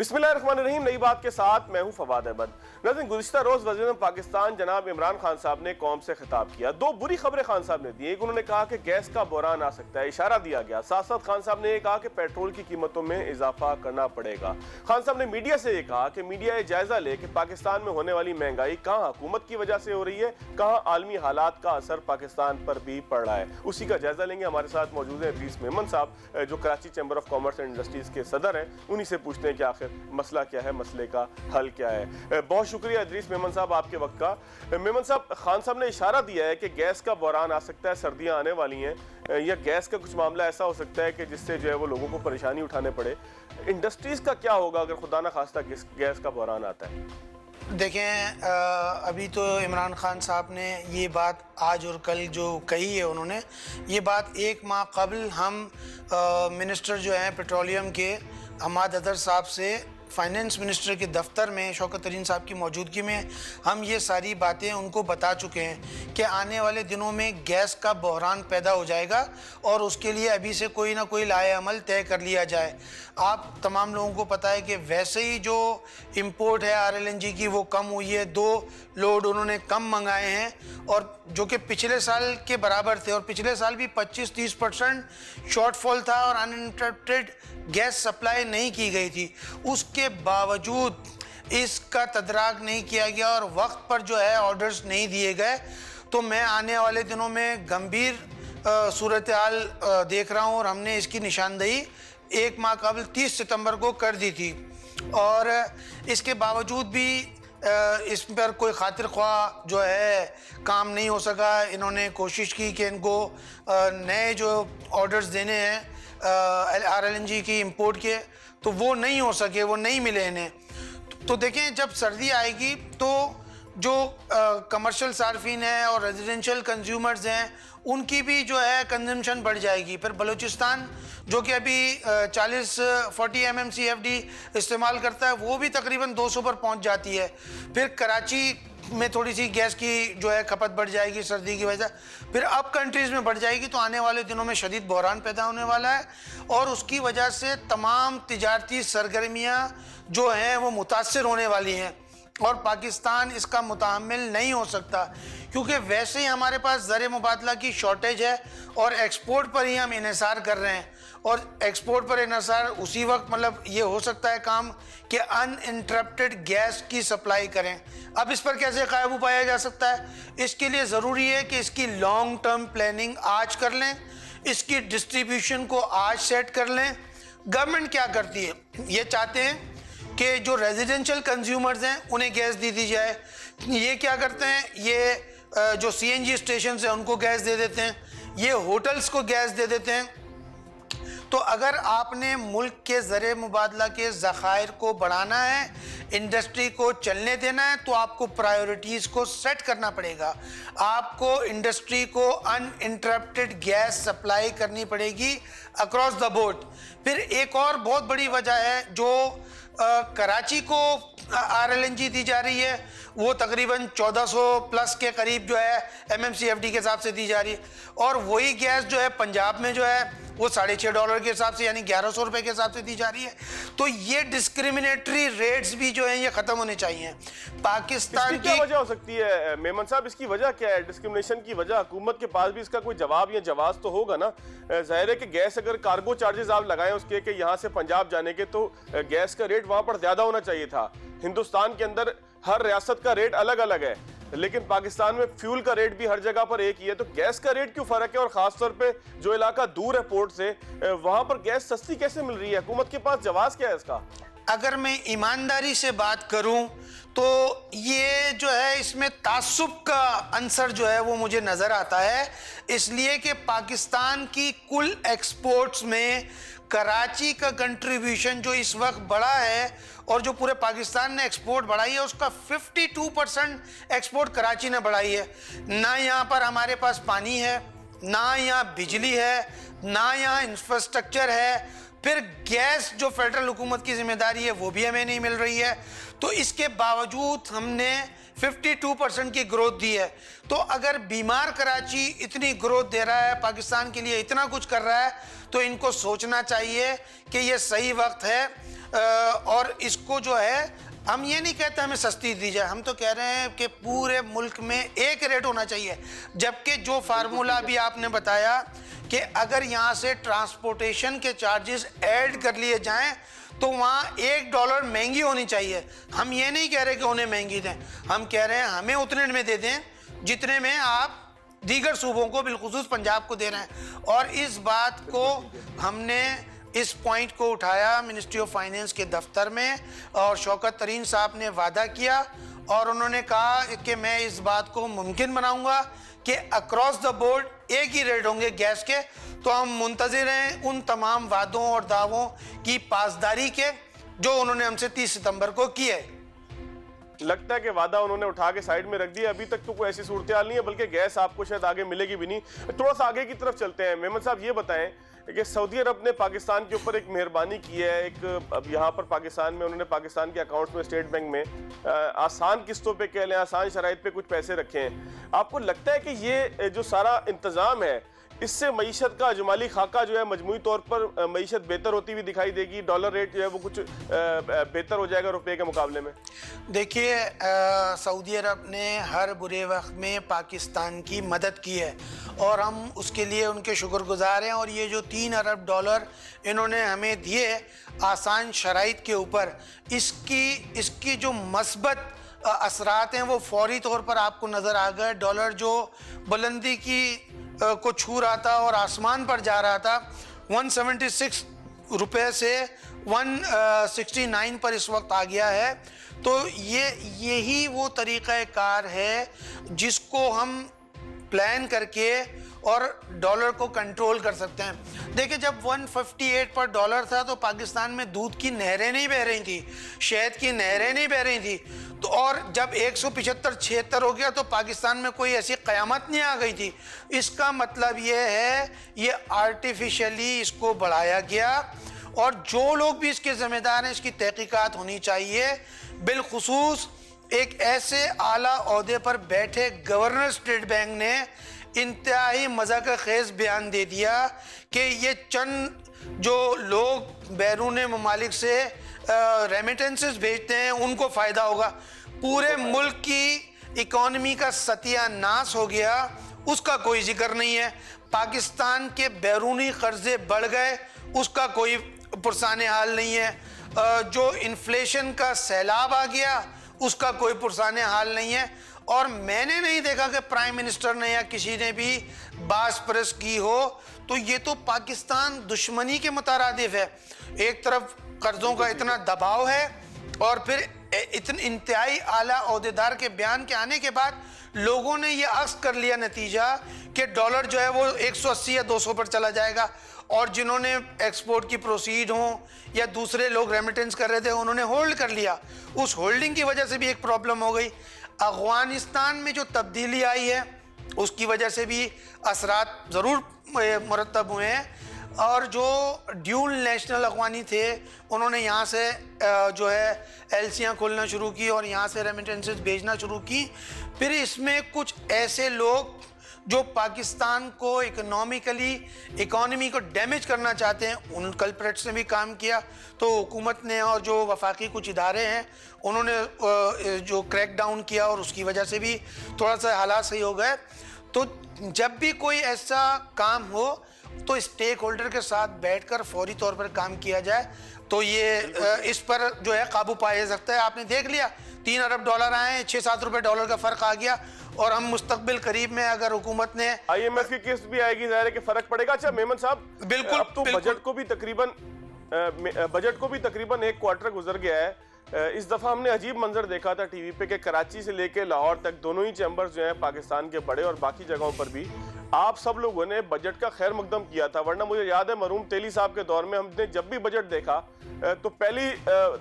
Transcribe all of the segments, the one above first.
बिस्मिल्लाहिर्रहमानिर्रहीम। नई बात के साथ मैं हूं फवाद अहमद। नाज़रीन, गुज़िश्ता रोज़ वज़ीर पाकिस्तान जनाब इमरान खान साहब ने कौम से खिताब किया। दो बुरी खबरें खान साहब ने दी। एक, उन्होंने कहा कि गैस का बहरान आ सकता है, इशारा दिया गया। साथ साथ खान साहब ने यह कहा कि पेट्रोल की कीमतों में इजाफा करना पड़ेगा। खान साहब ने मीडिया से यह कहा कि मीडिया ये जायजा ले कि पाकिस्तान में होने वाली महंगाई कहाँ हुकूमत की वजह से हो रही है, कहाँ आलमी हालात का असर पाकिस्तान पर भी पड़ रहा है। उसी का जायजा लेंगे। हमारे साथ मौजूद है इदरीस मेमन साहब, जो Karachi chamber of commerce and industries के सदर हैं। उन्हीं से पूछते हैं कि आखिर मसला क्या है, मसले का हल क्या है। बहुत शुक्रिया इदरीस मेमन साहब आपके वक्त का। मेमन साहब, खान साहब ने इशारा दिया है कि गैस का बहरान आ सकता है, सर्दियां आने वाली हैं, या गैस का कुछ मामला ऐसा हो सकता है कि जिससे जो है वो लोगों को परेशानी उठाने पड़े। इंडस्ट्रीज का क्या होगा अगर खुदा ना खास्ता गैस का बहरान आता है? देखें, अभी तो इमरान खान साहब ने ये बात आज और कल जो कही है, उन्होंने ये बात एक माह कबल हम मिनिस्टर जो हैं पेट्रोलियम के हमाद अदर साहब से फाइनेंस मिनिस्टर के दफ्तर में शौकत तरीन साहब की मौजूदगी में हम ये सारी बातें उनको बता चुके हैं कि आने वाले दिनों में गैस का बहरान पैदा हो जाएगा और उसके लिए अभी से कोई ना कोई लाए अमल तय कर लिया जाए। आप तमाम लोगों को पता है कि वैसे ही जो इंपोर्ट है RLNG की वो कम हुई है, 2 लोड उन्होंने कम मंगाए हैं और जो कि पिछले साल के बराबर थे, और पिछले साल भी 25-30% शॉर्टफॉल था और अनइंटरप्टेड गैस सप्लाई नहीं की गई थी। उसके बावजूद इसका तदराक नहीं किया गया और वक्त पर जो है ऑर्डर्स नहीं दिए गए। तो मैं आने वाले दिनों में गंभीर सूरत हाल देख रहा हूँ और हमने इसकी निशानदेही एक माह कबल 30 सितंबर को कर दी थी, और इसके बावजूद भी इस पर कोई खातिर ख्वाह जो है काम नहीं हो सका। इन्होंने कोशिश की कि इनको नए जो ऑर्डर्स देने हैं RLNG की इंपोर्ट के, तो वो नहीं हो सके, वो नहीं मिले इन्हें। तो देखें, जब सर्दी आएगी तो जो कमर्शियल सार्फिन है और रेजिडेंशियल कंज्यूमर्स हैं उनकी भी जो है कंजम्पशन बढ़ जाएगी। फिर बलूचिस्तान जो कि अभी 40 MMCFD इस्तेमाल करता है, वो भी तकरीबन 200 पर पहुंच जाती है। फिर कराची में थोड़ी सी गैस की जो है खपत बढ़ जाएगी सर्दी की वजह, फिर अब कंट्रीज़ में बढ़ जाएगी। तो आने वाले दिनों में शदीद बहरान पैदा होने वाला है और उसकी वजह से तमाम तिजारती सरगर्मियाँ जो हैं वो मुतासर होने वाली हैं और पाकिस्तान इसका मुतहम्मिल नहीं हो सकता, क्योंकि वैसे ही हमारे पास ज़र मुबादला की शॉर्टेज है और एक्सपोर्ट पर ही हम इन्हिसार कर रहे हैं। और एक्सपोर्ट पर इन्हिसार उसी वक्त मतलब ये हो सकता है काम कि अनइंटरप्टेड गैस की सप्लाई करें। अब इस पर कैसे काबू पाया जा सकता है? इसके लिए ज़रूरी है कि इसकी लॉन्ग टर्म प्लानिंग आज कर लें, इसकी डिस्ट्रीब्यूशन को आज सेट कर लें। गवर्नमेंट क्या करती है, ये चाहते हैं कि जो रेजिडेंशियल कंज्यूमर्स हैं उन्हें गैस दी जाए। ये क्या करते हैं, ये जो CNG स्टेशन है उनको गैस दे देते हैं, ये होटल्स को गैस दे देते हैं। तो अगर आपने मुल्क के ज़र मुबादला के ज़खायर को बढ़ाना है, इंडस्ट्री को चलने देना है, तो आपको प्रायोरिटीज़ को सेट करना पड़ेगा। आपको इंडस्ट्री को अनइंटरप्टेड गैस सप्लाई करनी पड़ेगी अक्रॉस द बोर्ड। फिर एक और बहुत बड़ी वजह है, जो कराची को RLNG दी जा रही है, वो तकरीबन 1400 प्लस के करीब जो है MMCFD के हिसाब से दी जा रही है, और वही गैस जो है पंजाब में जो है वो $6.5 के हिसाब से यानी 1100 रुपये के हिसाब से दी जा रही है। तो ये डिस्क्रिमिनेटरी रेट्स भी जो हैं ये ख़त्म होने चाहिए। पाकिस्तान की क्या वजह हो सकती है मेमन साहब? इसकी वजह क्या है, डिस्क्रिमिनेशन की वजह? हुकूमत के पास भी इसका कोई जवाब या जवाब तो होगा ना। जाहिर है कि गैस अगर कार्गो चार्जेस आप लगाएं उसके कि यहाँ से पंजाब जाने के, तो गैस का रेट वहाँ पर ज़्यादा होना चाहिए था। हिंदुस्तान के अंदर हर रियासत का रेट अलग अलग है, लेकिन पाकिस्तान में फ्यूल का रेट भी हर जगह पर एक ही है। तो गैस का रेट क्यों फर्क है? और खासतौर पे जो इलाका दूर है पोर्ट से, वहां पर गैस सस्ती कैसे मिल रही है? हुकूमत के पास जवाब क्या है इसका? अगर मैं ईमानदारी से बात करूं तो ये जो है इसमें तासुब का अंसर जो है वो मुझे नज़र आता है, इसलिए कि पाकिस्तान की कुल एक्सपोर्ट्स में कराची का कंट्रीब्यूशन जो इस वक्त बढ़ा है और जो पूरे पाकिस्तान ने एक्सपोर्ट बढ़ाई है उसका 52% एक्सपोर्ट कराची ने बढ़ाई है। ना यहाँ पर हमारे पास पानी है, ना यहाँ बिजली है, ना यहाँ इंफ्रास्ट्रक्चर है, फिर गैस जो फेडरल हुकूमत की जिम्मेदारी है वो भी हमें नहीं मिल रही है। तो इसके बावजूद हमने 52% की ग्रोथ दी है। तो अगर बीमार कराची इतनी ग्रोथ दे रहा है, पाकिस्तान के लिए इतना कुछ कर रहा है, तो इनको सोचना चाहिए कि ये सही वक्त है। और इसको जो है, हम ये नहीं कहते हमें सस्ती दी जाए, हम तो कह रहे हैं कि पूरे मुल्क में एक रेट होना चाहिए। जबकि जो फार्मूला भी आपने बताया कि अगर यहाँ से ट्रांसपोर्टेशन के चार्जेस ऐड कर लिए जाएं तो वहाँ $1 महंगी होनी चाहिए। हम ये नहीं कह रहे कि उन्हें महंगी दें, हम कह रहे हैं हमें उतने में दे दें जितने में आप दीगर सूबों को, बिलखुसूस पंजाब को दे रहे हैं। और इस बात को हमने, इस पॉइंट को उठाया मिनिस्ट्री ऑफ फाइनेंस के दफ्तर में, और शौकत तरीन साहब ने वादा किया और उन्होंने कहा कि मैं इस बात को मुमकिन बनाऊंगा कि अक्रॉस द बोर्ड एक ही रेट होंगे गैस के। तो हम मुंतज़िर हैं उन तमाम वादों और दावों की पासदारी के जो उन्होंने हमसे 30 सितंबर को किए। लगता है कि वादा उन्होंने उठा के साइड में रख दिया। अभी तक तो कोई ऐसी सूरत हाल नहीं है, बल्कि गैस आपको शायद आगे मिलेगी भी नहीं। थोड़ा सा आगे की तरफ चलते हैं। मेमन साहब ये बताएं कि सऊदी अरब ने पाकिस्तान के ऊपर एक मेहरबानी की है। अब यहाँ पर पाकिस्तान में उन्होंने पाकिस्तान के अकाउंट्स में, स्टेट बैंक में आसान किस्तों पे कह लें, आसान शराइत पे कुछ पैसे रखे हैं। आपको लगता है कि ये जो सारा इंतजाम है, इससे मईशत का अजमाली खाका जो है मजमूई तौर पर मईशत बेहतर होती हुई दिखाई देगी? डॉलर रेट जो है वो कुछ बेहतर हो जाएगा रुपए के मुकाबले में? देखिए, सऊदी अरब ने हर बुरे वक्त में पाकिस्तान की मदद की है और हम उसके लिए उनके शुक्रगुजार हैं। और ये जो $3 अरब इन्होंने हमें दिए आसान शराइत के ऊपर, इसकी जो मस्बत असरात हैं वो फौरी तौर पर आपको नज़र आ गए। डॉलर जो बुलंदी को छू रहा था और आसमान पर जा रहा था, 176 रुपये से 169 पर इस वक्त आ गया है। तो यही वो तरीक़ाकार है जिसको हम प्लान करके और डॉलर को कंट्रोल कर सकते हैं। देखिए, जब 158 पर डॉलर था तो पाकिस्तान में दूध की नहरें नहीं बह रही थी, शहद की नहरें नहीं बह रही थी। तो और जब 175-76 हो गया तो पाकिस्तान में कोई ऐसी क़यामत नहीं आ गई थी। इसका मतलब ये है, ये आर्टिफिशियली इसको बढ़ाया गया। और जो लोग भी इसके ज़िम्मेदार हैं, इसकी तहकीकात होनी चाहिए। बिलखुसूस एक ऐसे आला ओहदे पर बैठे गवर्नर स्टेट बैंक ने इंतहाई मज़ाक खेज़ बयान दे दिया कि ये चंद जो लोग बैरून ममालिक से रेमिटेंसेस भेजते हैं उनको फ़ायदा होगा। पूरे मुल्क की इकॉनमी का सत्यानाश हो गया, उसका कोई जिक्र नहीं है। पाकिस्तान के बैरूनी कर्जे बढ़ गए, उसका कोई पुरसाने हाल नहीं है। जो इन्फ्लेशन का सैलाब आ गया, उसका कोई पुरसाने हाल नहीं है। और मैंने नहीं देखा कि प्राइम मिनिस्टर ने या किसी ने भी बास परस की हो। तो ये तो पाकिस्तान दुश्मनी के मुतारादिफ है। एक तरफ कर्जों का इतना दबाव है और फिर इतने इंतहाई आला ओहदेदार के बयान के आने के बाद लोगों ने ये अक्स कर लिया नतीजा कि डॉलर जो है वो 180 या 200 पर चला जाएगा। और जिन्होंने एक्सपोर्ट की प्रोसीड हों या दूसरे लोग रेमिटेंस कर रहे थे, उन्होंने होल्ड कर लिया। उस होल्डिंग की वजह से भी एक प्रॉब्लम हो गई। अफ़गानिस्तान में जो तब्दीली आई है उसकी वजह से भी असरात ज़रूर मुरतब हुए हैं। और जो ड्यूल नेशनल अफ़गानी थे, उन्होंने यहाँ से जो है एलसियाँ खोलना शुरू की और यहाँ से रेमिटेंसेस भेजना शुरू की। फिर इसमें कुछ ऐसे लोग जो पाकिस्तान को इकॉनमी को डैमेज करना चाहते हैं, उन कल्प्रेट्स ने भी काम किया। तो हुकूमत ने और जो वफाकी कुछ इदारे हैं उन्होंने जो क्रैक डाउन किया और उसकी वजह से भी थोड़ा सा हालात सही हो गए। तो जब भी कोई ऐसा काम हो तो स्टेक होल्डर के साथ बैठकर फौरी तौर पर काम किया जाए, तो ये इस पर जो है काबू पाया जा सकता है। आपने देख लिया, $3 अरब आए, 6-7 रुपए डॉलर का फ़र्क आ गया। और हम मुस्तकबिल करीब में अगर हुकूमत ने IMF की किस्त भी आएगी, ज़ाहिर है कि फ़र्क पड़ेगा। अच्छा मेमन साहब, बिल्कुल, अब तो बजट को भी तकरीबन एक क्वार्टर गुजर गया है। इस दफ़ा हमने अजीब मंजर देखा था टीवी पे कि कराची से लेके लाहौर तक दोनों ही चैम्बर्स जो हैं पाकिस्तान के बड़े और बाकी जगहों पर भी आप सब लोगों ने बजट का खैर मकदम किया था, वरना मुझे याद है मरहूम तेली साहब के दौर में हमने जब भी बजट देखा तो पहली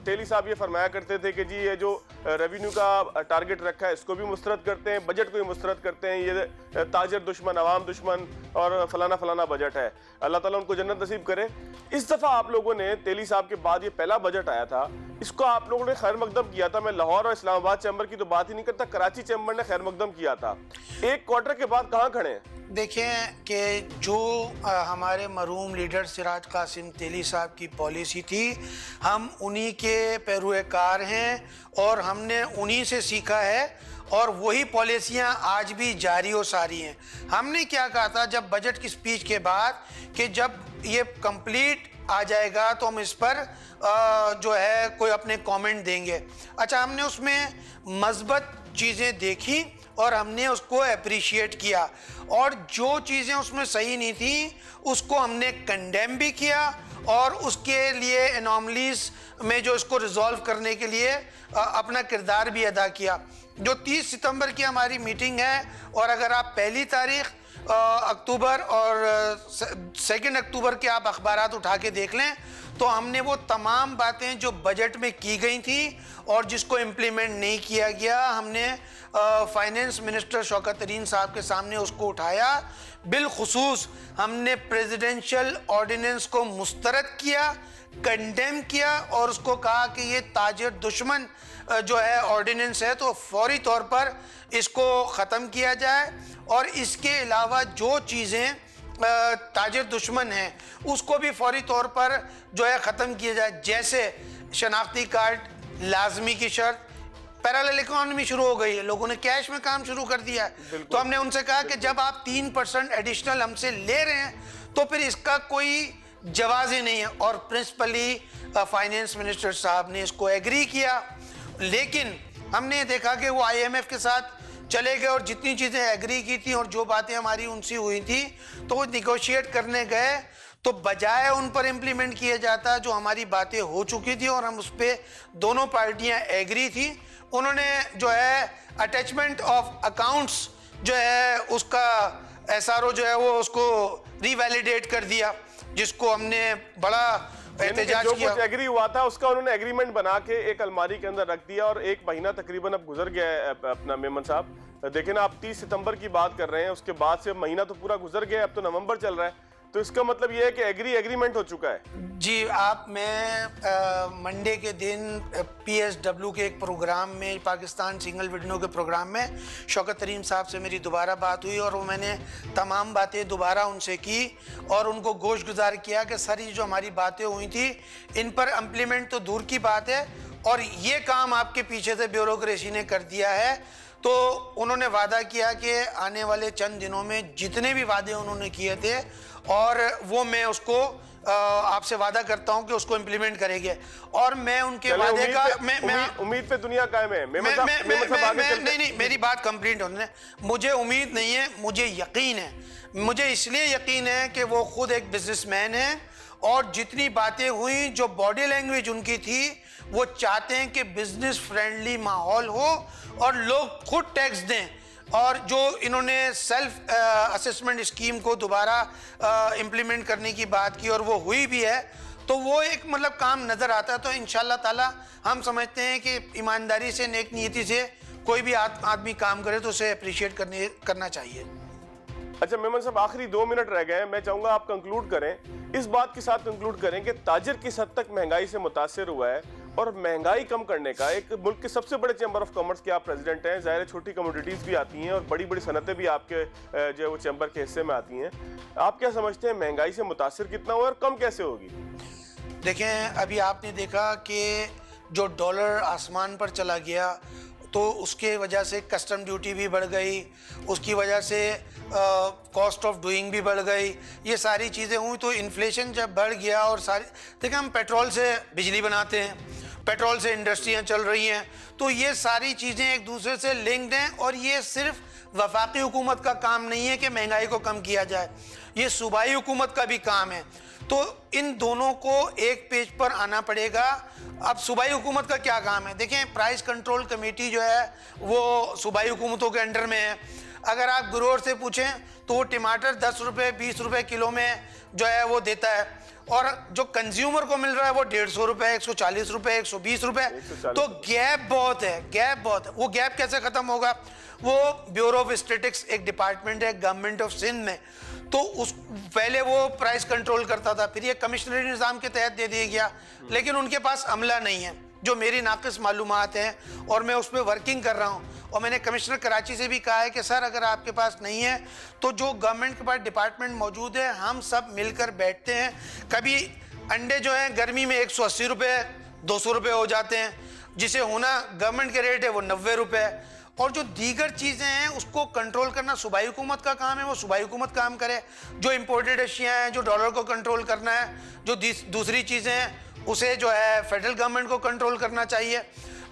तेली साहब ये फरमाया करते थे कि जी ये जो रेवेन्यू का टारगेट रखा है इसको भी मुस्तरद करते हैं, बजट को भी मुस्तरद करते हैं, ये ताजर दुश्मन, अवाम दुश्मन और फलाना फलाना बजट है, अल्लाह ताला उनको जन्नत नसीब करे। इस दफ़ा आप लोगों ने तेली साहब के बाद ये पहला बजट आया था, इसको आप लोगों ने खैर मकदम किया था। मैं लाहौर और इस्लामाबाद चैम्बर की तो बात ही नहीं करता, कराची चैम्बर ने खैर मकदम किया था। एक क्वार्टर के बाद कहाँ खड़े हैं? देखें कि जो हमारे मरहूम लीडर सिराज कासिम तेली साहब की पॉलिसी थी, हम उन्हीं के पैरोकार हैं और हमने उन्हीं से सीखा है और वही पॉलिसियां आज भी जारी और सारी हैं। हमने क्या कहा था जब बजट की स्पीच के बाद कि जब ये कंप्लीट आ जाएगा तो हम इस पर जो है कोई अपने कमेंट देंगे। अच्छा, हमने उसमें मस्बत चीज़ें देखी और हमने उसको अप्रिशिएट किया और जो चीज़ें उसमें सही नहीं थी उसको हमने कंडेम भी किया और उसके लिए एनॉमलीज में जो इसको रिजॉल्व करने के लिए अपना किरदार भी अदा किया। जो 30 सितंबर की हमारी मीटिंग है और अगर आप पहली तारीख अक्टूबर और 2 अक्टूबर के आप अखबारात उठा के देख लें तो हमने वो तमाम बातें जो बजट में की गई थी और जिसको इम्प्लीमेंट नहीं किया गया, हमने फाइनेंस मिनिस्टर शौकत तरीन साहब के सामने उसको उठाया। बिलखुसूस हमने प्रेसिडेंशियल ऑर्डिनेंस को मुस्तरद किया, कंडेम किया और उसको कहा कि ये ताजर दुश्मन जो है ऑर्डिनेंस है तो फौरी तौर पर इसको ख़त्म किया जाए और इसके अलावा जो चीज़ें ताजर दुश्मन हैं उसको भी फौरी तौर पर जो है ख़त्म किया जाए। जैसे शनाख्ती कार्ड लाजमी की शर्त, पैरेलल इकोनॉमी शुरू हो गई है, लोगों ने कैश में काम शुरू कर दिया है, तो हमने उनसे कहा कि जब आप 3% एडिशनल हमसे ले रहे हैं तो फिर इसका कोई जवाब ही नहीं है और प्रिंसिपली फाइनेंस मिनिस्टर साहब ने इसको एग्री किया। लेकिन हमने देखा कि वो IMF के साथ चले गए और जितनी चीज़ें एग्री की थी और जो बातें हमारी उनसे हुई थी तो वो निगोशिएट करने गए तो बजाय उन पर इम्प्लीमेंट किया जाता जो हमारी बातें हो चुकी थी और हम उस पर दोनों पार्टियां एग्री थी, उन्होंने जो है अटैचमेंट ऑफ अकाउंट्स जो है उसका SRO जो है वो उसको रिवैलिडेट कर दिया, जिसको हमने बड़ा एहतजाज किया। कुछ एग्री हुआ था उसका उन्होंने एग्रीमेंट बना के एक अलमारी के अंदर रख दिया और 1 महीना तकरीबन अब गुजर गया है अपना मेमन साहब। देखिए ना, आप 30 सितंबर की बात कर रहे हैं, उसके बाद से महीना तो पूरा गुजर गया, अब तो नवंबर चल रहा है, तो इसका मतलब ये है कि एग्रीमेंट हो चुका है। जी, मैं मंडे के दिन PSW के एक प्रोग्राम में, पाकिस्तान सिंगल विंडो के प्रोग्राम में शौकत तरीन साहब से मेरी दोबारा बात हुई और वो मैंने तमाम बातें दोबारा उनसे की और उनको गोशगुजार किया कि सर ये जो हमारी बातें हुई थी इन पर इम्प्लीमेंट तो दूर की बात है और ये काम आपके पीछे से ब्यूरोक्रेसी ने कर दिया है। तो उन्होंने वादा किया कि आने वाले चंद दिनों में जितने भी वादे उन्होंने किए थे और वो मैं उसको आपसे वादा करता हूं कि उसको इम्प्लीमेंट करेंगे और मैं उनके वादे का उम्मीद पे दुनिया कायम है। नहीं, मेरी बात कंप्लीट होने, मुझे उम्मीद नहीं है, मुझे यकीन है। मुझे इसलिए यकीन है कि वो खुद एक बिजनेसमैन है और जितनी बातें हुई, जो बॉडी लैंग्वेज उनकी थी, वो चाहते हैं कि बिजनेस फ्रेंडली माहौल हो और लोग खुद टैक्स दें और जो इन्होंने सेल्फ असेसमेंट स्कीम को दोबारा इम्प्लीमेंट करने की बात की और वो हुई भी है, तो वो एक मतलब काम नज़र आता है। तो इंशाल्लाह ताला हम समझते हैं कि ईमानदारी से, नेक नीयती से कोई भी आदमी काम करे तो उसे अप्रिशिएट करना चाहिए। अच्छा मेमन साहब, आखिरी 2 मिनट रह गए हैं, मैं चाहूँगा आप कंक्लूड करें, इस बात के साथ कंक्लूड करें कि ताजिर किस हद तक महंगाई से मुतासिर हुआ है और महंगाई कम करने का एक मुल्क के सबसे बड़े चैम्बर ऑफ कॉमर्स के आप प्रेसिडेंट हैं, ज़ाहिर छोटी कमोडिटीज़ भी आती हैं और बड़ी बड़ी सनतें भी आपके जो वो चैम्बर के हिस्से में आती हैं, आप क्या समझते हैं महंगाई से मुतासिर कितना हुआ और कम कैसे होगी? देखें, अभी आपने देखा कि जो डॉलर आसमान पर चला गया तो उसके वजह से कस्टम ड्यूटी भी बढ़ गई, उसकी वजह से कॉस्ट ऑफ डूइंग भी बढ़ गई, ये सारी चीज़ें हुई। तो इन्फ्लेशन जब बढ़ गया और सारी, देखिए हम पेट्रोल से बिजली बनाते हैं, पेट्रोल से इंडस्ट्रियाँ चल रही हैं, तो ये सारी चीज़ें एक दूसरे से लिंक्ड हैं और ये सिर्फ वफाकी हुकूमत का काम नहीं है कि महंगाई को कम किया जाए, ये सूबाई हुकूमत का भी काम है। तो इन दोनों को एक पेज पर आना पड़ेगा। अब सूबाई हुकूमत का क्या काम है? देखें, प्राइस कंट्रोल कमेटी जो है वो सूबाई हुकूमतों के अंडर में है। अगर आप गुरूर से पूछें तो वो टमाटर 10 रुपये 20 रुपये किलो में जो है वो देता है, और जो कंज्यूमर को मिल रहा है वो 150 रुपये, 140 रुपये, 120 रुपये। तो गैप बहुत है, गैप बहुत है। वो गैप कैसे खत्म होगा? वो ब्यूरो ऑफ स्टैटिस्टिक्स एक डिपार्टमेंट है गवर्नमेंट ऑफ सिंध में, तो उस पहले वो प्राइस कंट्रोल करता था, फिर ये कमिश्नरी निज़ाम के तहत दे दिया गया, लेकिन उनके पास अमला नहीं है। जो मेरी नाक़िस मालूमात हैं और मैं उस पर वर्किंग कर रहा हूँ, और मैंने कमिश्नर कराची से भी कहा है कि सर अगर आपके पास नहीं है तो जो गवर्नमेंट के पास डिपार्टमेंट मौजूद है हम सब मिलकर बैठते हैं। कभी अंडे जो हैं गर्मी में 180 रुपये 200 रुपये हो जाते हैं, जिसे होना गवर्नमेंट के रेट है वो 90 रुपये। और जो दीगर चीज़ें हैं उसको कंट्रोल करना सूबाई हुकूमत का काम है, वो सूबाई हुकूमत काम करे। जो इम्पोर्टेड अशिया हैं, जो डॉलर को कंट्रोल करना है, जो दूसरी चीज़ें हैं उसे जो है फेडरल गवर्नमेंट को कंट्रोल करना चाहिए।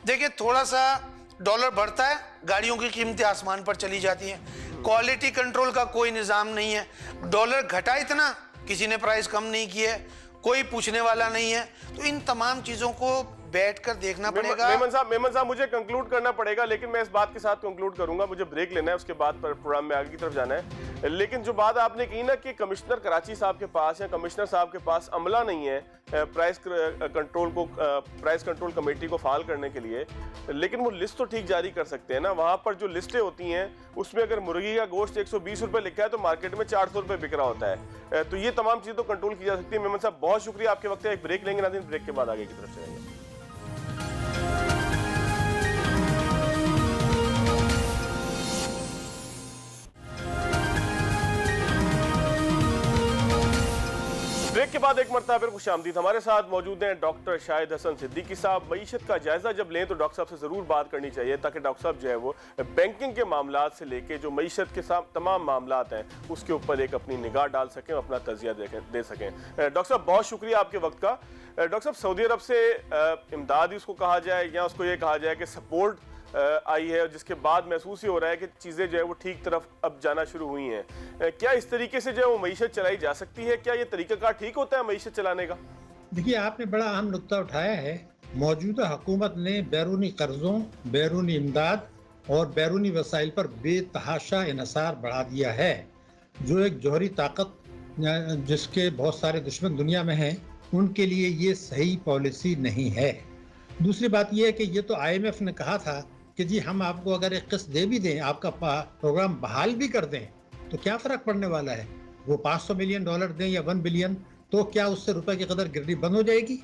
देखिए थोड़ा सा डॉलर बढ़ता है, गाड़ियों की कीमतें आसमान पर चली जाती हैं, क्वालिटी कंट्रोल का कोई निज़ाम नहीं है। डॉलर घटा इतना, किसी ने प्राइस कम नहीं किया, कोई पूछने वाला नहीं है। तो इन तमाम चीज़ों को बैठकर देखना पड़ेगा। मेमन साहब मुझे कंक्लूड करना पड़ेगा, लेकिन मैं इस बात के साथ कंक्लूड करूंगा, मुझे ब्रेक लेना है, उसके बाद प्रोग्राम में आगे की तरफ जाना है। लेकिन जो बात आपने की ना कि कमिश्नर कराची साहब के पास या कमिश्नर साहब के पास अमला नहीं है प्राइस कंट्रोल कमेटी को फाल करने के लिए, लेकिन वो लिस्ट तो ठीक जारी कर सकते हैं ना। वहां पर जो लिस्टें होती हैं उसमें अगर मुर्गी का गोश्त 120 रुपये लिखा है तो मार्केट में 400 रुपये बिक रहा होता है। तो ये तमाम चीज़ें तो कंट्रोल की जा सकती है। मेमन साहब बहुत शुक्रिया, आपके वक्त है, एक ब्रेक लेंगे नाज़रीन, ब्रेक के बाद आगे की तरफ चलेंगे। ब्रेक के बाद एक मरतबा फिर खुशामदीद। हमारे साथ मौजूद हैं डॉक्टर शाहिद हसन सिद्दीकी साहब। मईशत का जायजा जब लें तो डॉक्टर साहब से ज़रूर बात करनी चाहिए, ताकि डॉक्टर साहब जो है वो बैंकिंग के मामलात से लेके जो मईशत के साथ तमाम मामलात हैं उसके ऊपर एक अपनी निगाह डाल सकें, अपना तजिया दे सकें। डॉक्टर साहब बहुत शुक्रिया आपके वक्त का। डॉक्टर साहब सऊदी अरब से इमदाद उसको कहा जाए या उसको ये कहा जाए कि सपोर्ट आई है, जिसके बाद महसूस ही हो रहा है कि चीज़ें जो है वो ठीक तरफ अब जाना शुरू हुई हैं। क्या इस तरीके से जो है वो मईशत चलाई जा सकती है? क्या ये तरीक़ाकार ठीक होता है मईशत चलाने का? देखिए आपने बड़ा अहम नुक्ता उठाया है। मौजूदा हुकूमत ने बैरूनी कर्जों, बैरूनी इमदाद और बैरूनी वसाइल पर बेतहाशा इन्हिसार बढ़ा दिया है, जो एक जौहरी ताकत जिसके बहुत सारे दुश्मन दुनिया में हैं, उनके लिए ये सही पॉलिसी नहीं है। दूसरी बात यह है कि ये तो IMF ने कहा था कि जी हम आपको अगर एक किस्त दे भी दें, आपका प्रोग्राम बहाल भी कर दें, तो क्या फ़र्क पड़ने वाला है? वो $500 मिलियन दें या 1 बिलियन, तो क्या उससे रुपए की कदर गिरनी बंद हो जाएगी?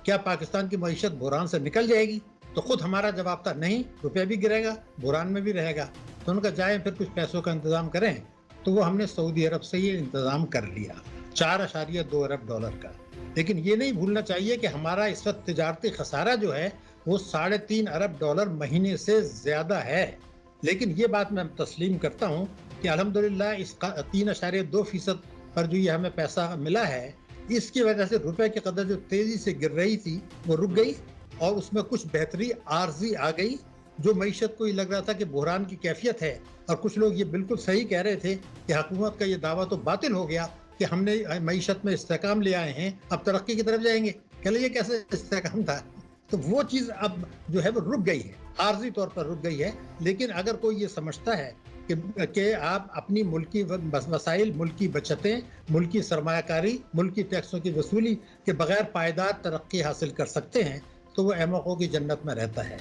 क्या पाकिस्तान की मईशत बुहरान से निकल जाएगी? तो खुद हमारा जवाब था नहीं, रुपया भी गिरेगा, बुहरान में भी रहेगा। तो उनका जाए फिर कुछ पैसों का इंतज़ाम करें। तो वो हमने सऊदी अरब से ये इंतज़ाम कर लिया $4.2 अरब का। लेकिन ये नहीं भूलना चाहिए कि हमारा इस वक्त तिजारती खसारा जो है वो $3.5 अरब महीने से ज़्यादा है। लेकिन ये बात मैं तस्लीम करता हूँ कि अल्हम्दुलिल्लाह इस 3.2% पर जो ये हमें पैसा मिला है, इसकी वजह से रुपए की कदर जो तेज़ी से गिर रही थी वो रुक गई, और उसमें कुछ बेहतरी आर्जी आ गई। जो मईशत को ये लग रहा था कि बुहरान की कैफियत है, और कुछ लोग ये बिल्कुल सही कह रहे थे कि हुकूमत का ये दावा तो बातिल हो गया कि हमने मईशत में इस्तेकाम ले आए हैं, अब तरक्की की तरफ जाएंगे। कह लीजिए कैसे इस्तेकाम था? तो वो चीज़ अब जो है वो रुक गई है, आर्जी तौर पर रुक गई है। लेकिन अगर कोई ये समझता है कि आप अपनी मुल्की वसाइल, मुल्की बचतें, मुल्की सरमायाकारी, मुल्की टैक्सों की वसूली के बगैर पायदार तरक्की हासिल कर सकते हैं, तो वो एमओ की जन्नत में रहता है।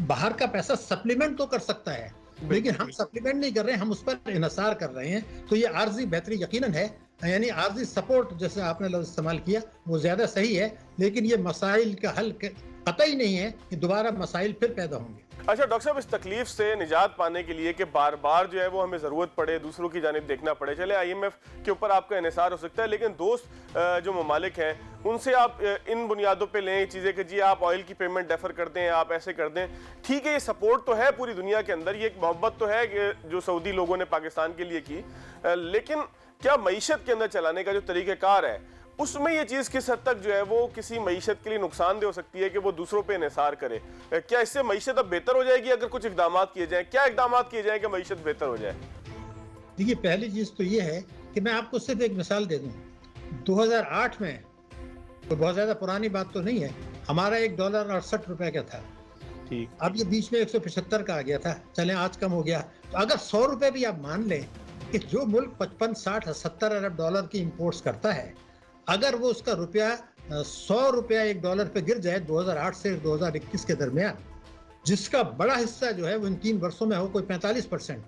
बाहर का पैसा सप्लीमेंट तो कर सकता है, लेकिन हम सप्लीमेंट नहीं कर रहे हैं, हम उस पर इन्हिसार कर रहे हैं। तो ये आर्जी बेहतरी यकीनन है, यानी आर्जी सपोर्ट जैसे आपने लफ्ज़ इस्तेमाल किया वो ज़्यादा सही है, लेकिन ये मसाइल का हल कतई नहीं है कि दोबारा मसाइल फिर पैदा होंगे। अच्छा डॉक्टर साहब, इस तकलीफ से निजात पाने के लिए कि बार बार जो है वो हमें ज़रूरत पड़े, दूसरों की जानिब देखना पड़े, चले IMF के ऊपर आपका इन्हिसार हो सकता है, लेकिन दोस्त जो ममालिक हैं उनसे आप इन बुनियादों पे लें चीज़ें कि जी आप ऑयल की पेमेंट डेफर कर दें, आप ऐसे कर दें। ठीक है, ये सपोर्ट तो है पूरी दुनिया के अंदर, ये एक मोहब्बत तो है जो सऊदी लोगों ने पाकिस्तान के लिए की, लेकिन क्या मईशत के अंदर चलाने का जो तरीक़ाकार है उसमें ये चीज़ किस हद तक जो है वो किसी मईशत के लिए नुकसानदेह हो सकती है कि वो दूसरों पे इन्हिसार करे? क्या इससे मईशत अब बेहतर हो जाएगी अगर कुछ इकदाम किए जाएं? क्या इकदाम किए जाएं कि मईशत बेहतर हो जाए? देखिए पहली चीज़ तो ये है कि मैं आपको सिर्फ एक मिसाल दे दूँ। 2008 में, तो बहुत ज़्यादा पुरानी बात तो नहीं है, हमारा $1 68 रुपये का था। ठीक, अब ये बीच में 175 का आ गया था, चलें आज कम हो गया। तो अगर 100 रुपये भी आप मान लें कि जो मुल्क 55, 60, 70 अरब डॉलर की इंपोर्ट्स करता है, अगर वो उसका रुपया 100 रुपया एक डॉलर पे गिर जाए 2008 से 2021 के दरमियान, जिसका बड़ा हिस्सा जो है वो इन 3 वर्षों में हो कोई 45%,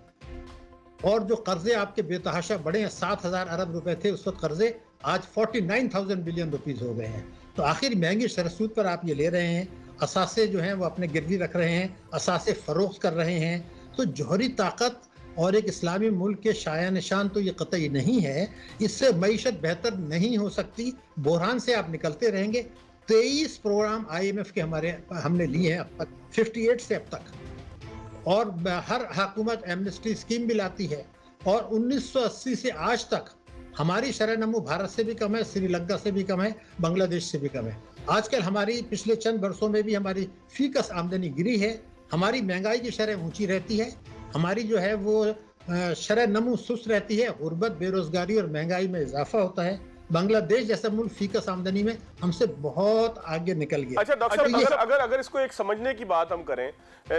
और जो कर्जे आपके बेतहाशा बड़े हैं, 7,000 अरब रुपए थे उस वक्त कर्जे, आज 49,000 बिलियन रुपीस हो गए हैं। तो आखिर महंगी शरह पर आप ये ले रहे हैं, असासे जो हैं वो अपने गिरवी रख रहे हैं, असासे फरोख्त कर रहे हैं। तो जौहरी ताकत और एक इस्लामी मुल्क के शाया निशान तो ये कतई नहीं है। इससे मईशत बेहतर नहीं हो सकती। बहरान से आप निकलते रहेंगे। 23 प्रोग्राम IMF के हमने लिए हैं अब तक, 58 से अब तक, और हर हुकूमत एमनेस्टी स्कीम भी लाती है। और 1980 से आज तक हमारी शरह नमू भारत से भी कम है, श्रीलंका से भी कम है, बांग्लादेश से भी कम है। आजकल हमारी पिछले चंद वर्षों में भी हमारी फीकस आमदनी गिरी है। हमारी महंगाई की शरह ऊंची रहती है। हमारी जो है वो शरह नमू सुस्त रहती है। गुर्बत, बेरोजगारी और महंगाई में इजाफा होता है। बांग्लादेश जैसा मुल्क फीकस आमदनी में हमसे बहुत आगे निकल गया। अच्छा डॉक्टर साहब, अगर इसको एक समझने की बात हम करें,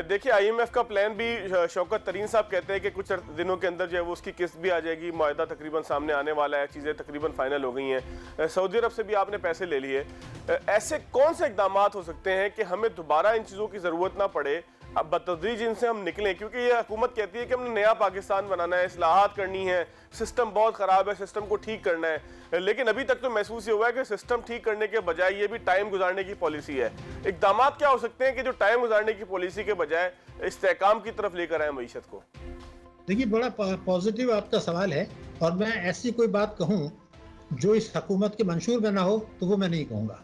देखिए IMF का प्लान भी, शौकत तरीन साहब कहते हैं कि कुछ दिनों के अंदर जो है वो उसकी किस्त भी आ जाएगी, मुआहदा तकरीबन सामने आने वाला है, चीज़ें तकरीबन फाइनल हो गई हैं। सऊदी अरब से भी आपने पैसे ले लिए। ऐसे कौन से इकदाम हो सकते हैं कि हमें दोबारा इन चीज़ों की ज़रूरत ना पड़े, अब बतदरीज इनसे हम निकलें? क्योंकि ये हुकूमत कहती है कि हमने नया पाकिस्तान बनाना है, इस्लाहात करनी है, सिस्टम बहुत ख़राब है, सिस्टम को ठीक करना है। लेकिन अभी तक तो महसूस ये हुआ है कि सिस्टम ठीक करने के बजाय ये भी टाइम गुजारने की पॉलिसी है। इकदाम क्या हो सकते हैं कि जो टाइम गुजारने की पॉलिसी के बजाय इस्तेहकाम की तरफ लेकर आए मईशत को? देखिए, बड़ा पॉजिटिव आपका सवाल है, और मैं ऐसी कोई बात कहूँ जो इस हुकूमत के मंशूर में ना हो तो वो मैं नहीं कहूँगा।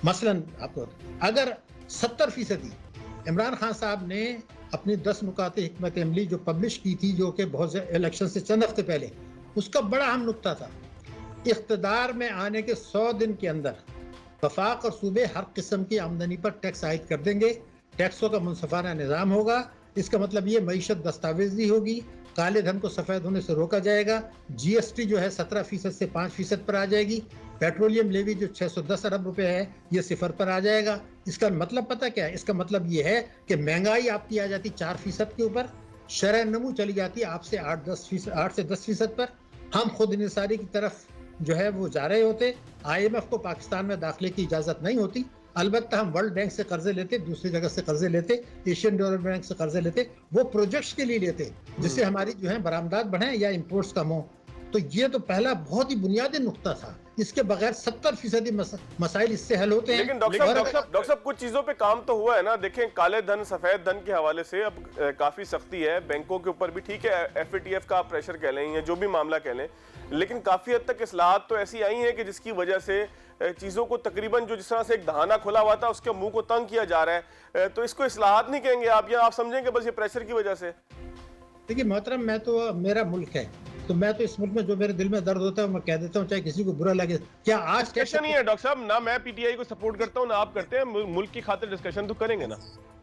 मसलन आपको अगर 70% इमरान खान साहब ने अपनी 10 नुकाते हिकमत अमली जो पब्लिश की थी, जो कि बहुत से इलेक्शन से चंद हफ्ते पहले, उसका बड़ा अहम नुक्ता था, इख्तदार में आने के 100 दिन के अंदर वफाक और सूबे हर किस्म की आमदनी पर टैक्स आयद कर देंगे। टैक्सों का मुनसफाना निज़ाम होगा। इसका मतलब ये मईशत दस्तावेजी होगी, काले धन को सफ़ेद होने से रोका जाएगा। GST जो है 17% से 5% पर आ जाएगी। पेट्रोलियम लेवी जो 610 अरब रुपए है, ये 0 पर आ जाएगा। इसका मतलब पता क्या है? इसका मतलब ये है कि महंगाई आपकी आ जाती 4% के ऊपर, शरह नमू चली जाती है आपसे 8 से 10% पर। हम खुद इंसारी की तरफ जो है वो जा रहे होते। IMF को पाकिस्तान में दाखिले की इजाज़त नहीं होती। अलबत्ता हम वर्ल्ड बैंक से कर्जे लेते, दूसरी जगह से कर्जे लेते, एशियन डेवलपमेंट बैंक से कर्जे लेते, वो प्रोजेक्ट्स के लिए लेते जिससे हमारी जो है बरामदात बढ़े या इंपोर्ट्स कम हो। तो ये तो पहला बहुत ही बुनियादी नुक्ता था। इसके बगैर 70% मसाइल इससे हल होते हैं। लेकिन डॉक्टर साहब कुछ चीजों पे काम तो हुआ है ना। देखें, काले धन सफेद धन के हवाले से अब काफी सख्ती है बैंकों के ऊपर भी। ठीक है, FATF का आप प्रेशर कह लें या जो भी मामला कह लें, लेकिन काफी हद तक इस्लाहात तो ऐसी आई हैं कि जिसकी वजह से चीजों को तकरीबन जो जिस तरह से एक दहाना खुला हुआ था उसके मुंह को तंग किया जा रहा है। तो इसको इस्लाहात नहीं कहेंगे आप, या आप समझेंगे बस ये प्रेशर की वजह से? देखिए मोहतरम, मैं तो, मेरा मुल्क है तो मैं तो इस मुल्क में जो मेरे दिल में दर्द होता है मैं कह देता हूँ, चाहे किसी को बुरा लगे। क्या आज डिस्कशन नहीं है डॉक्टर साहब? ना मैं PTI को सपोर्ट करता हूँ ना आप करते हैं। मुल्क की खातिर डिस्कशन तो करेंगे ना।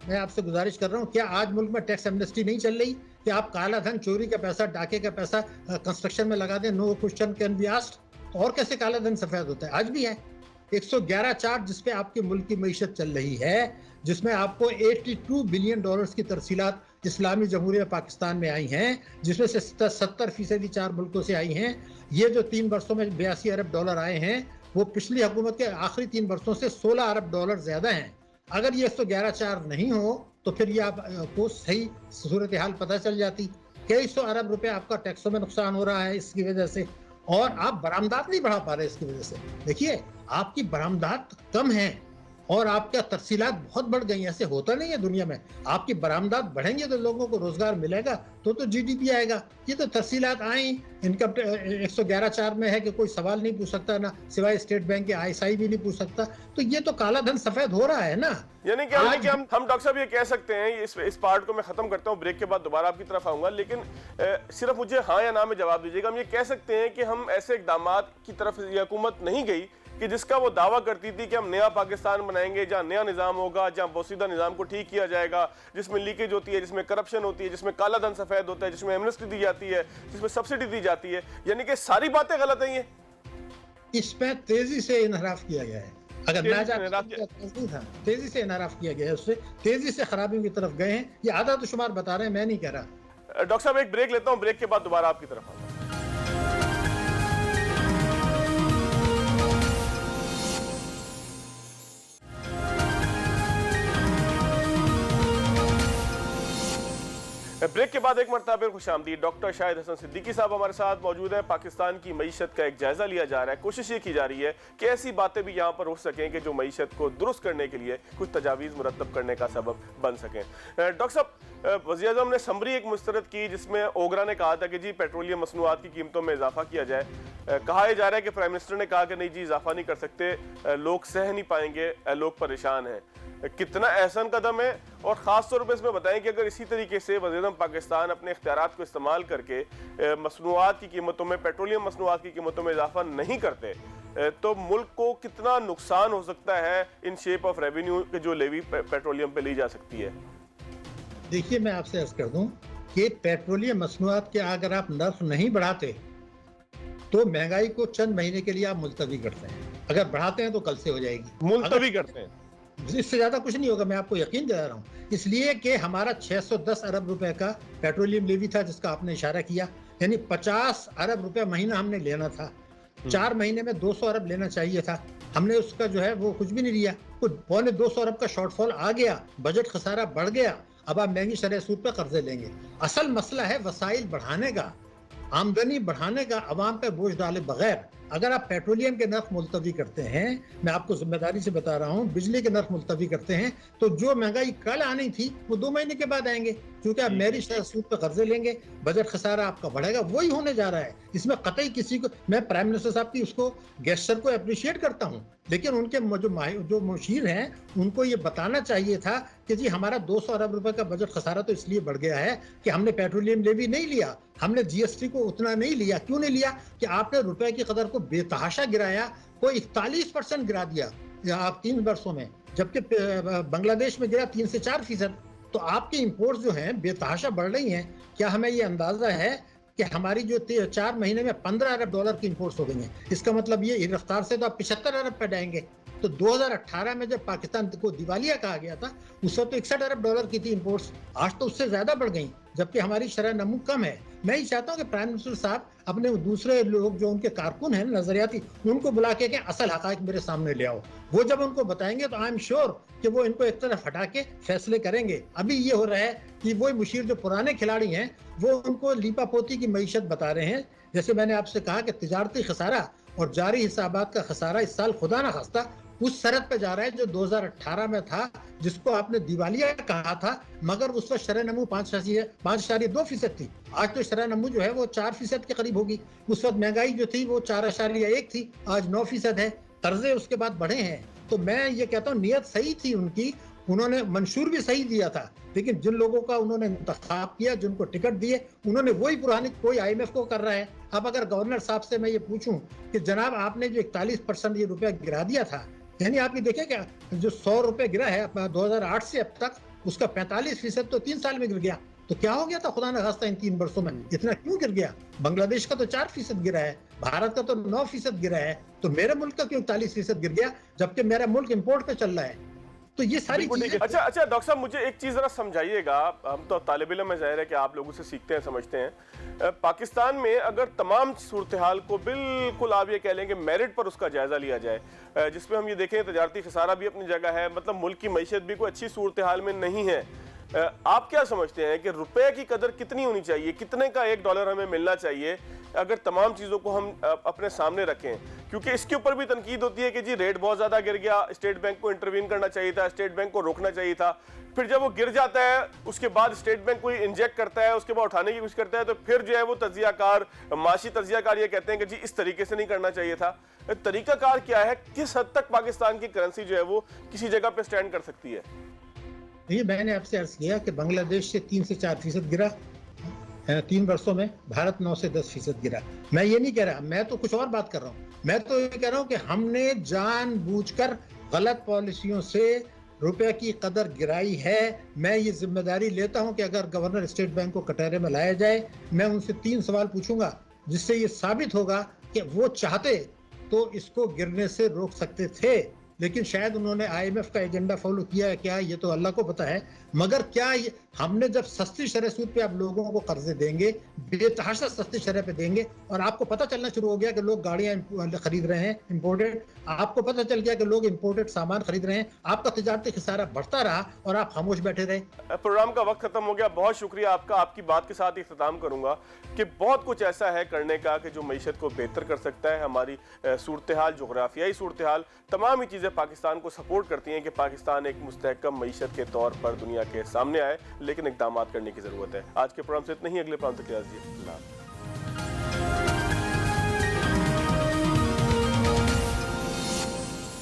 मैं आपसे गुजारिश कर रहा हूँ, क्या आज मुल्क में टैक्स एमनेस्टी नहीं चल रही कि आप काला धन, चोरी का पैसा, डाके का पैसा कंस्ट्रक्शन में लगा दें? No question can be asked. और कैसे काला धन सफेद होता है? आज भी है 111 चार्ट जिसपे आपके मुल्क की मईशत चल रही है, जिसमें आपको 82 बिलियन डॉलर्स की तरसीलात इस्लामी जमहूरिया पाकिस्तान में आई हैं, जिसमें से 70% 4 मुल्कों से आई हैं। ये जो 3 वर्षों में 82 अरब डॉलर आए हैं, वो पिछली हुकूमत के आखिरी 3 वर्षों से 16 अरब डॉलर ज्यादा हैं। अगर ये 111 नहीं हो तो फिर ये आपको सही सूरत हाल पता चल जाती। कई सौ अरब रुपए आपका टैक्सों में नुकसान हो रहा है इसकी वजह से, और आप बरामदात नहीं बढ़ा पा रहे इसकी वजह से। देखिए, आपकी बरामदात कम है और आपका तरसीलात बहुत बढ़ गई। ऐसे होता नहीं है दुनिया में। आपकी बरामदात बढ़ेंगे तो लोगों को रोजगार मिलेगा, तो GDP आएगा। ये तो तरसीलात आई, इनकम 111(4) में है कि कोई सवाल नहीं पूछ सकता, ना सिवाय स्टेट बैंक के ISI भी नहीं पूछ सकता। तो ये तो काला धन सफेद हो रहा है ना। यानी कि हम डॉक्टर साहब ये कह सकते हैं, इस पार्ट को मैं खत्म करता हूँ, ब्रेक के बाद दोबारा आपकी तरफ आऊंगा, लेकिन सिर्फ मुझे हाँ या ना में जवाब दीजिएगा। हम ये कह सकते हैं कि हम ऐसे इकदाम की तरफ ये हुकूमत नहीं गई कि जिसका वो दावा करती थी कि हम नया पाकिस्तान बनाएंगे, जहाँ नया निज़ाम होगा, जहाँ बोसीदा निज़ाम को ठीक किया जाएगा, जिसमें लीकेज होती है, जिसमें करप्शन होती है, जिसमें काला धन सफेद होता है, जिसमें एमनेस्टी दी जाती है, जिसमें सब्सिडी दी जाती है। यानी कि सारी बातें गलत हैं। ये इसमें तेजी से इनहराफ किया गया है। अगर ना था, तेजी से इनहराफ किया गया है, उससे तेजी से खराबियों की तरफ गए हैं। ये आधा तो शुमार बता रहे हैं, मैं नहीं कह रहा। डॉक्टर साहब एक ब्रेक लेता हूँ, ब्रेक के बाद दोबारा आपकी तरफ आऊंगा। ब्रेक के बाद एक मरतबा फिर खुशामदीद। डॉक्टर शाहिद हसन सिद्दीकी साहब हमारे साथ मौजूद हैं। पाकिस्तान की मईशत का एक जायजा लिया जा रहा है। कोशिश ये की जा रही है कि ऐसी बातें भी यहाँ पर हो सकें कि जो मईशत को दुरुस्त करने के लिए कुछ तजावीज़ मुरतब करने का सबब बन सकें। डॉक्टर साहब, वज़ीर-ए-आज़म ने समरी एक मुस्तरद की जिसमें ओगरा ने कहा था कि जी पेट्रोलियम मसनूआत की कीमतों में इजाफा किया जाए। कहा यह जा रहा है कि प्राइम मिनिस्टर ने कहा कि नहीं जी इजाफा नहीं कर सकते, लोग सह नहीं पाएंगे, लोग परेशान हैं। कितना एहसन कदम है, और ख़ास तौर पर इसमें बताएं कि अगर इसी तरीके से वज़ीर-ए-आज़म पाकिस्तान अपने इख्तियारात को इस्तेमाल करके मसनूआत की कीमतों में, पेट्रोलियम मसनूआत की कीमतों में इजाफा नहीं करते तो मुल्क को कितना नुकसान हो सकता है इन शेप ऑफ रेवेन्यू के जो लेवी पेट्रोलियम पे ली जा सकती है? देखिए, मैं आपसे अर्ज कर दूं कि पेट्रोलियम मसनूआत के अगर आप नर्फ नहीं बढ़ाते तो महंगाई को चंद महीने के लिए आप मुलतवी करते हैं, अगर बढ़ाते हैं तो कल से हो जाएगी। मुलतवी करते हैं, इससे ज्यादा कुछ नहीं होगा, मैं आपको यकीन दिला रहा हूँ। इसलिए कि हमारा 610 अरब रुपए का पेट्रोलियम लेवी था जिसका आपने इशारा किया, यानी 50 अरब रुपए महीना हमने लेना था। 4 महीने में 200 अरब लेना चाहिए था, हमने उसका जो है वो कुछ भी नहीं लिया। कुछ 250 अरब का शॉर्टफॉल आ गया, बजट खसारा बढ़ गया। अब आप महंगी शरह सूद पे कर्जे लेंगे। असल मसला है वसाइल बढ़ाने का, आमदनी बढ़ाने का, अवाम पे बोझ डाले बगैर। अगर आप पेट्रोलियम के नर्फ मुलतवी करते हैं, मैं आपको जिम्मेदारी से बता रहा हूँ, बिजली के नर्फ मुलतवी करते हैं तो जो महंगाई कल आनी थी वो 2 महीने के बाद आएंगे, क्योंकि आप मेरी शरह सूद पर कर्जे लेंगे, बजट खसारा आपका बढ़ेगा। वही होने जा रहा है। इसमें कतई किसी को, मैं प्राइम मिनिस्टर साहब की उसको गेस्चर को अप्रिशिएट करता हूँ, लेकिन उनके जो मुशीर हैं उनको ये बताना चाहिए था कि जी हमारा 200 अरब रुपए का बजट खसारा तो इसलिए बढ़ गया है कि हमने पेट्रोलियम लेवी नहीं लिया, हमने जीएसटी को उतना नहीं लिया। क्यों नहीं लिया? कि आपने रुपए की कदर को बेतहाशा गिराया, कोई 41% गिरा दिया आप 3 वर्षों में, जबकि बांग्लादेश में गिरा 3 से 4%। तो आपकी इंपोर्ट्स जो हैं बेतहाशा बढ़ रही हैं। क्या हमें ये अंदाजा है कि हमारी जो 4 महीने में 15 अरब डॉलर की इंपोर्ट्स हो गई हैं? इसका मतलब ये रफ्तार से तो आप 75 अरब पे जाएंगे। तो 2018 में जब पाकिस्तान को दिवालिया कहा गया था उस वक्त तो 61 अरब डॉलर की थी इंपोर्ट्स, आज तो उससे ज्यादा बढ़ गई, जबकि हमारी शरह नमू कम है। मैं ये चाहता हूँ कि प्राइम मिनिस्टर साहब अपने दूसरे लोग जो उनके कारकुन हैं नजरियाती, उनको बुला के असल हकायक मेरे सामने ले आओ। वो जब उनको बताएंगे तो आई एम श्योर कि वो इनको एक तरफ हटा के फैसले करेंगे। अभी ये हो रहा है कि वही मुशीर जो पुराने खिलाड़ी हैं वो उनको लीपा पोती की मईशत बता रहे हैं। जैसे मैंने आपसे कहा कि तिजारती खसारा और जारी हिसाबात का खसारा इस साल खुदा ना खास्ता उस शरत पे जा रहा है जो 2018 में था, जिसको आपने दिवालिया कहा था, मगर उस वक्त शरह नमू 5.2% थी। आज तो शरह नमू जो है वो 4% के करीब होगी। उस वक्त महंगाई जो थी वो 4.1 थी, आज 9% है। कर्जे उसके बाद बढ़े हैं। तो मैं ये कहता हूँ नियत सही थी उनकी, उन्होंने मंशूर भी सही दिया था, लेकिन जिन लोगों का उन्होंने इंतखाब किया, जिनको टिकट दिए, उन्होंने वही पुरानी, कोई IMF को कर रहा है। अब अगर गवर्नर साहब से मैं ये पूछूं कि जनाब आपने जो 41% ये रुपया गिरा दिया था, यानी आपने देखा क्या जो 100 रुपए गिरा है 2008 से अब तक, उसका 45% तो 3 साल में गिर गया। तो क्या हो गया था खुदा न खास्ता इन 3 वर्षों में इतना क्यों गिर गया? बांग्लादेश का तो 4% गिरा है, भारत का तो 9% गिरा है, तो मेरे मुल्क का क्यों 41% गिर गया, जबकि मेरा मुल्क इंपोर्ट पे चल रहा है? तो ये सारी चीजें। अच्छा डॉक्टर साहब, मुझे एक चीज जरा समझाइएगा। हम तो तालिब इल्म में, जाहिर है कि आप लोगों से सीखते हैं, समझते हैं। पाकिस्तान में अगर तमाम सूरत हाल को बिल्कुल आप ये कह लें कि मेरिट पर उसका जायजा लिया जाए, जिसमें हम ये देखें तजारती खसारा भी अपनी जगह है, मतलब मुल्क की मईशत भी कोई अच्छी सूरत हाल में नहीं है, आप क्या समझते हैं कि रुपए की कदर कितनी होनी चाहिए, कितने का $1 हमें मिलना चाहिए अगर तमाम चीज़ों को हम अपने सामने रखें? क्योंकि इसके ऊपर भी तनकीद होती है कि जी रेट बहुत ज़्यादा गिर गया, स्टेट बैंक को इंटरवीन करना चाहिए था, स्टेट बैंक को रोकना चाहिए था। फिर जब वो गिर जाता है उसके बाद स्टेट बैंक कोई इंजेक्ट करता है, उसके बाद उठाने की कोशिश करता है, तो फिर जो है वो तजियाकार, माशी तजियाकार ये कहते हैं कि जी इस तरीके से नहीं करना चाहिए था। तरीकाकार क्या है? किस हद तक पाकिस्तान की करेंसी जो है वो किसी जगह पे स्टैंड कर सकती है? ये मैंने आपसे अर्ज किया कि बांग्लादेश से 3 से 4% गिरा 3 वर्षों में, भारत 9 से 10% गिरा। मैं ये नहीं कह रहा, मैं तो कुछ और बात कर रहा हूँ। मैं तो ये कह रहा हूँ कि हमने जानबूझकर गलत पॉलिसियों से रुपए की कदर गिराई है। मैं ये जिम्मेदारी लेता हूँ कि अगर गवर्नर स्टेट बैंक को कटहरे में लाया जाए, मैं उनसे 3 सवाल पूछूंगा जिससे ये साबित होगा कि वो चाहते तो इसको गिरने से रोक सकते थे, लेकिन शायद उन्होंने IMF का एजेंडा फॉलो किया है क्या, ये तो अल्लाह को पता है। मगर क्या हमने जब सस्ती शरह सूद पे आप लोगों को कर्जे देंगे, बेतहाशा सस्ती शरह पे देंगे, और आपको पता चलना शुरू हो गया कि लोग गाड़ियां खरीद रहे हैं इंपोर्टेड, आपको पता चल गया कि लोग इंपोर्टेड सामान खरीद रहे हैं, आपका तिजारती खसारा बढ़ता रहा और आप खामोश बैठे रहे। प्रोग्राम का वक्त खत्म हो गया। बहुत शुक्रिया आपका। आपकी बात के साथ इख्तिताम करूंगा कि बहुत कुछ ऐसा है करने का कि जो मईशत को बेहतर कर सकता है। हमारी सूरत हाल, जोग्राफियाई सूरत हाल, तमाम ही चीज़ें पाकिस्तान को सपोर्ट करती हैं कि पाकिस्तान एक मुस्तहकम मईशत के तौर पर दुनिया के सामने आए, लेकिन इकदाम करने की ज़रूरत है। आज के प्रोग्राम से इतना ही। अगले प्रोग्राम तक के लिए अल्लाह हाफ़िज़।